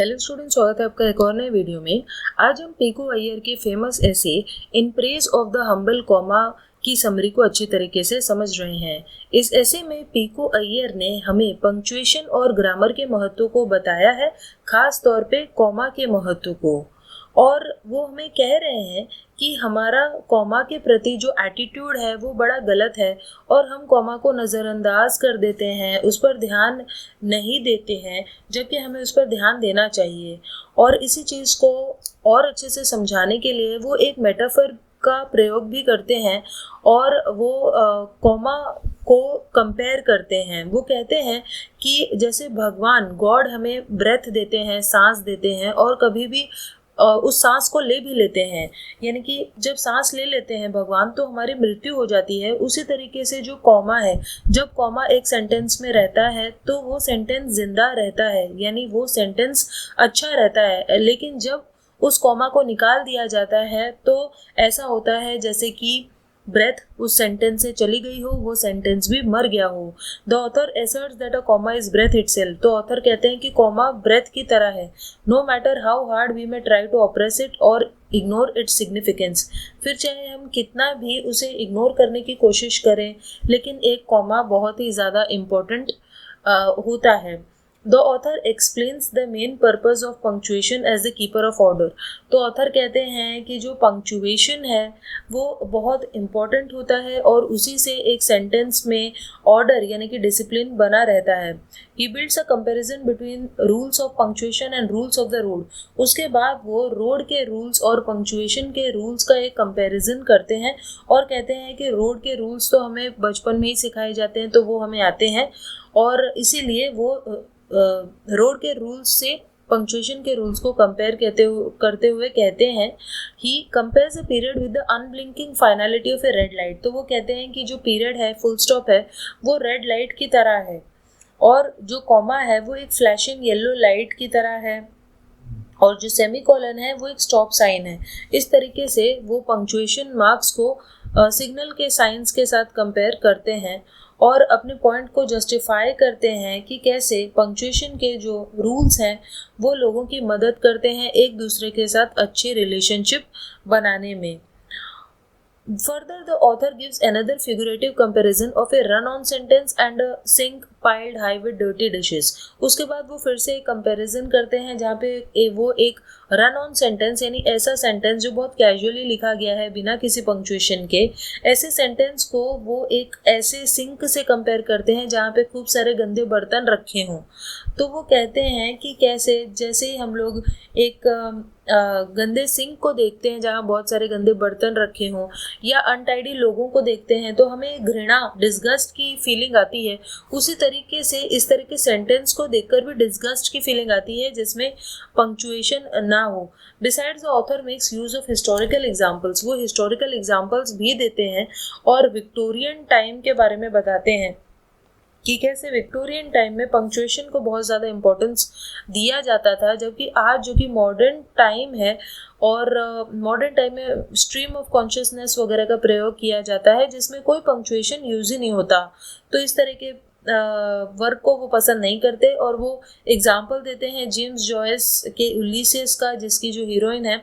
Hello student, स्वागत है आपका एक और नए वीडियो में। आज हम पीकू अय्यर के famous essay in praise of the humble comma की समरी को अच्छी तरीके से समझ रहे हैं। इस एसे में पीकू अय्यर ने हमें पंक्चुएशन और ग्रामर के महत्व को बताया है, खास तौर पे कॉमा के महत्व को। और वो हमें कह रहे हैं कि हमारा कॉमा के प्रति जो एटीट्यूड है वो बड़ा गलत है और हम कॉमा को नज़रअंदाज कर देते हैं, उस पर ध्यान नहीं देते हैं, जबकि हमें उस पर ध्यान देना चाहिए। और इसी चीज़ को और अच्छे से समझाने के लिए वो एक मेटाफर का प्रयोग भी करते हैं और वो कॉमा को कंपेयर करते हैं। वो कहते हैं कि जैसे भगवान गॉड हमें ब्रेथ देते हैं, सांस देते हैं, और कभी भी उस सांस को ले भी लेते हैं, यानी कि जब सांस ले लेते हैं भगवान तो हमारी मृत्यु हो जाती है। उसी तरीके से जो कॉमा है, जब कॉमा एक सेंटेंस में रहता है तो वो सेंटेंस जिंदा रहता है, यानी वो सेंटेंस अच्छा रहता है। लेकिन जब उस कॉमा को निकाल दिया जाता है तो ऐसा होता है जैसे कि ब्रेथ उस सेंटेंस से चली गई हो, वो सेंटेंस भी मर गया हो। The author asserts that a comma is breath itself। तो ऑथर कहते हैं कि कॉमा ब्रेथ की तरह है। No matter how hard we may try to oppress it और इग्नोर इट्स सिग्निफिकेंस। फिर चाहे हम कितना भी उसे इग्नोर करने की कोशिश करें, लेकिन एक कॉमा बहुत ही ज़्यादा इम्पोर्टेंट होता है। The author explains the main purpose of punctuation as the keeper of order। तो ऑथर कहते हैं कि जो पंक्चुएशन है वो बहुत इम्पॉर्टेंट होता है और उसी से एक सेंटेंस में ऑर्डर यानी कि डिसिप्लिन बना रहता है। He builds a comparison between rules of punctuation and rules of the road। उसके बाद वो रोड के रूल्स और पंक्चुएशन के रूल्स का एक कंपैरिजन करते हैं और कहते हैं कि रोड के रूल्स तो हमें बचपन में ही सिखाए जाते हैं, तो वो हमें आते हैं, और इसीलिए वो रोड के रूल्स से पंक्चुएशन के रूल्स को कंपेयर करते हुए कहते हैं he compares a period with the unblinking finality of a red light. तो वो कहते हैं कि जो पीरियड है, फुल स्टॉप है, वो रेड लाइट की तरह है और जो कॉमा है वो एक फ्लैशिंग येलो लाइट की तरह है, और जो सेमीकोलन है वो एक स्टॉप साइन है। इस तरीके से वो पंक्चुएशन मार्क्स को सिग्नल के साइंस के साथ कंपेयर करते हैं और अपने पॉइंट को जस्टिफाई करते हैं कि कैसे पंक्चुएशन के जो रूल्स हैं वो लोगों की मदद करते हैं एक दूसरे के साथ अच्छी रिलेशनशिप बनाने में। Further, the author gives another figurative comparison of a run-on sentence and a sink piled high with dirty dishes। उसके बाद वो फिर से एक कंपैरिजन करते हैं जहाँ पे वो एक रन ऑन सेंटेंस यानी ऐसा सेंटेंस जो बहुत कैजुअली लिखा गया है बिना किसी पंक्चुएशन के, ऐसे सेंटेंस को वो एक ऐसे सिंक से कंपेयर करते हैं जहाँ पे खूब सारे गंदे बर्तन रखे हों। तो वो कहते हैं कि कैसे जैसे ही हम लोग एक गंदे सिंक को देखते हैं जहाँ बहुत सारे गंदे बर्तन रखे हों, या अनटाइडी लोगों को देखते हैं तो हमें घृणा, डिस्गस्ट की फीलिंग आती है, उसी तरीके से इस तरह के सेंटेंस को देखकर भी डिस्गस्ट की फीलिंग आती है जिसमें पंक्चुएशन ना हो। Besides the author makes use of historical examples. वो हिस्टोरिकल एग्जाम्पल्स भी देते हैं और विक्टोरियन टाइम के बारे में बताते हैं कि कैसे विक्टोरियन टाइम में पंक्चुएशन को बहुत ज़्यादा इम्पोर्टेंस दिया जाता था, जबकि आज जो कि मॉडर्न टाइम है और मॉडर्न टाइम में स्ट्रीम ऑफ कॉन्शियसनेस वगैरह का प्रयोग किया जाता है जिसमें कोई पंक्चुएशन यूज ही नहीं होता। तो इस तरह के वर्क को वो पसंद नहीं करते और वो एग्जाम्पल देते हैं जेम्स जॉयस के यूलिसियस का, जिसकी जो हीरोइन है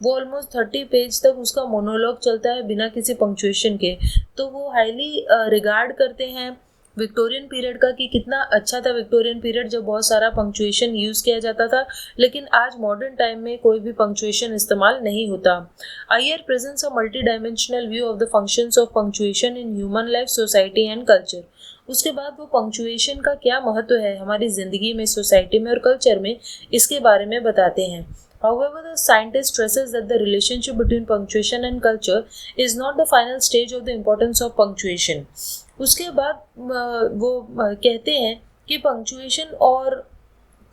वो ऑलमोस्ट 30 पेज तक उसका मोनोलॉग चलता है बिना किसी पंक्चुएशन के। तो वो हाईली रिगार्ड करते हैं विक्टोरियन पीरियड का कि कितना अच्छा था विक्टोरियन पीरियड जब बहुत सारा पंक्चुएशन यूज़ किया जाता था, लेकिन आज मॉडर्न टाइम में कोई भी पंक्चुएशन इस्तेमाल नहीं होता। Iyer presents a multi dimensional view of the functions of punctuation in human life, society and culture. उसके बाद वो पंक्चुएशन का क्या महत्व है हमारी ज़िंदगी में, सोसाइटी में और कल्चर में, इसके बारे में बताते हैं। However, the scientist stresses that the relationship between punctuation and culture is not the final stage of the importance of punctuation। उसके बाद वो कहते हैं कि पंक्चुएशन और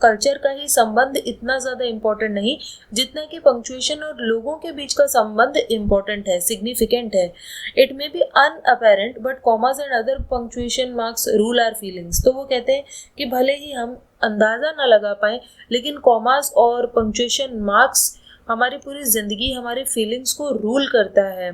कल्चर का ही संबंध इतना ज़्यादा इम्पोर्टेंट नहीं जितना कि पंक्चुएशन और लोगों के बीच का संबंध इम्पोर्टेंट है, सिग्निफिकेंट है। It may be unapparent but commas and other punctuation marks rule our feelings. तो वो कहते हैं कि भले ही हम अंदाज़ा ना लगा पाएँ, लेकिन कॉमास और पंक्चुएशन मार्क्स हमारी पूरी ज़िंदगी, हमारे फीलिंग्स को रूल करता है।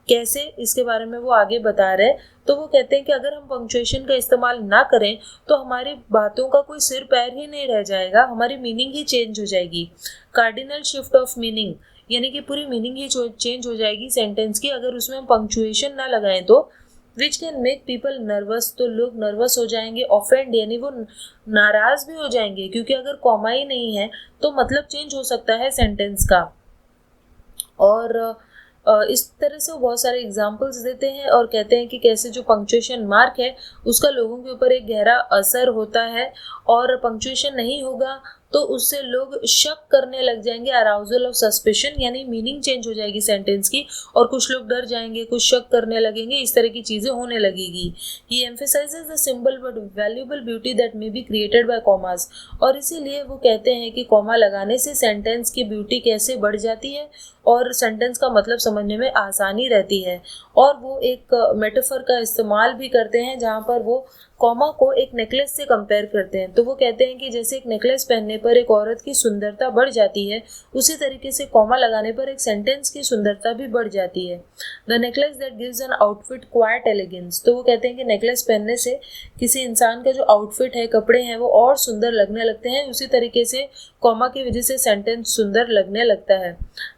कैसे, इसके बारे में वो आगे बता रहे हैं। तो वो कहते हैं कि अगर हम पंक्चुएशन का इस्तेमाल ना करें तो हमारी बातों का कोई सिर पैर ही नहीं रह जाएगा, हमारी मीनिंग ही चेंज हो जाएगी। कार्डिनल शिफ्ट ऑफ मीनिंग, यानी कि पूरी मीनिंग ही चेंज हो जाएगी सेंटेंस की अगर उसमें हम पंक्चुएशन ना लगाएं तो। Which can make people nervous, तो लोग नर्वस हो जाएंगे। ऑफेंड, यानी वो नाराज भी हो जाएंगे, क्योंकि अगर कॉमा ही नहीं है तो मतलब चेंज हो सकता है सेंटेंस का। और इस तरह से वो बहुत सारे एग्जाम्पल्स देते हैं और कहते हैं कि कैसे जो पंक्चुएशन मार्क है उसका लोगों के ऊपर एक गहरा असर होता है, और पंक्चुएशन नहीं होगा तो उससे लोग शक करने लग जाएंगे, अराउजल ऑफ सस्पिशन, यानी मीनिंग चेंज हो जाएगी सेंटेंस की, और कुछ लोग डर जाएंगे, कुछ शक करने लगेंगे, इस तरह की चीज़ें होने लगेगी। He emphasizes the simple but valuable beauty that may be created by commas, और इसीलिए वो कहते हैं कि कॉमा लगाने से सेंटेंस की ब्यूटी कैसे बढ़ जाती है और सेंटेंस का मतलब समझने में आसानी रहती है। और वो एक मेटाफर का इस्तेमाल भी करते हैं जहाँ पर वो कॉमा को एक नेकलेस से कंपेयर करते हैं। तो वो कहते हैं कि जैसे एक नेकलेस पहनने पर एक औरत की सुंदरता बढ़ जाती है, उसी तरीके से कॉमा लगाने पर एक सेंटेंस की सुंदरता भी बढ़ जाती है। The necklace that gives an outfit quite elegance, तो वो कहते हैं कि नेकलेस पहनने से किसी इंसान का जो आउटफिट है, कपड़े हैं, वो और सुंदर लगने लगते हैं, उसी तरीके से कॉमा की वजह से सेंटेंस सुंदर लगने लगता है।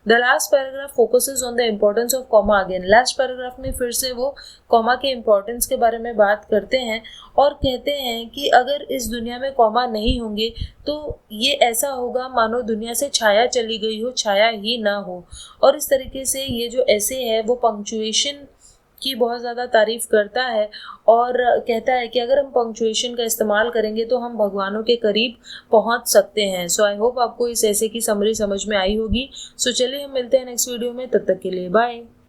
The last paragraph focuses on the importance of comma again, last paragraph में फिर से वो कॉमा के इम्पोर्टेंस के बारे में बात करते हैं और कहते हैं कि अगर इस दुनिया में कॉमा नहीं होंगे तो ये ऐसा होगा मानो दुनिया से छाया चली गई हो, छाया ही ना हो। और इस तरीके से ये जो ऐसे है वो पंक्चुएशन की बहुत ज़्यादा तारीफ करता है और कहता है कि अगर हम पंक्चुएशन का इस्तेमाल करेंगे तो हम भगवानों के करीब पहुंच सकते हैं। सो आई होप आपको इस ऐसे की समरी समझ में आई होगी। सो चलिए हम मिलते हैं नेक्स्ट वीडियो में, तब तक के लिए बाय।